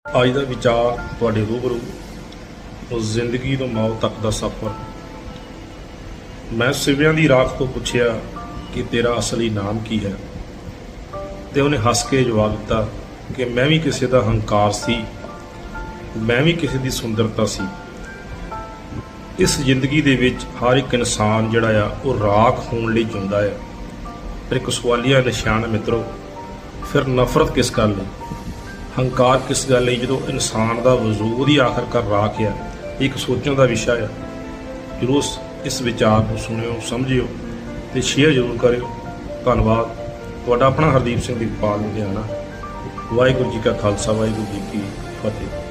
ਅੱਜ ਦਾ ਵਿਚਾਰ ਤੁਹਾਡੇ ਰੂਬਰੂ ਜ਼ਿੰਦਗੀ ਤੋਂ ਮੌਤ ਤੱਕ ਦਾ ਸਫ਼ਰ। ਮੈਂ ਸਿਵਿਆਂ ਦੀ ਰਾਖ ਤੋਂ ਪੁੱਛਿਆ ਕਿ ਤੇਰਾ ਅਸਲੀ ਨਾਮ ਕੀ ਹੈ, ਤੇ ਉਹਨੇ ਹੱਸ ਕੇ ਜਵਾਬ ਦਿੱਤਾ ਕਿ ਮੈਂ ਵੀ ਕਿਸੇ ਦਾ ਹੰਕਾਰ ਸੀ, ਮੈਂ ਵੀ ਕਿਸੇ ਦੀ ਸੁੰਦਰਤਾ ਸੀ। ਇਸ ਜ਼ਿੰਦਗੀ ਦੇ ਵਿੱਚ ਹਰ ਇੱਕ ਇਨਸਾਨ ਜਿਹੜਾ ਆ ਉਹ ਰਾਖ ਹੋਣ ਲਈ ਜਿਉਂਦਾ ਹੈ। ਪਰ ਇੱਕ ਸਵਾਲੀਆ ਨਿਸ਼ਾਨ ਮਿੱਤਰੋ, ਫਿਰ ਨਫ਼ਰਤ ਕਿਸ ਗੱਲ ਲਈ, ਹੰਕਾਰ ਕਿਸ ਗੱਲ ਲਈ, ਜਦੋਂ ਇਨਸਾਨ ਦਾ ਵਜੂਦ ਹੀ ਆਖਰਕਾਰ ਰਾਖ ਆ। ਇੱਕ ਸੋਚਣ ਦਾ ਵਿਸ਼ਾ ਆ। ਜ਼ਰੂਰ ਇਸ ਵਿਚਾਰ ਨੂੰ ਸੁਣਿਓ, ਸਮਝਿਓ ਤੇ ਸ਼ੇਅਰ ਜ਼ਰੂਰ ਕਰਿਓ। ਧੰਨਵਾਦ। ਤੁਹਾਡਾ ਆਪਣਾ ਹਰਦੀਪ ਸਿੰਘ ਦੀਪਾਲ ਲੁਧਿਆਣਾ। ਵਾਹਿਗੁਰੂ ਜੀ ਕਾ ਖਾਲਸਾ, ਵਾਹਿਗੁਰੂ ਜੀ ਕੀ ਫਤਿਹ।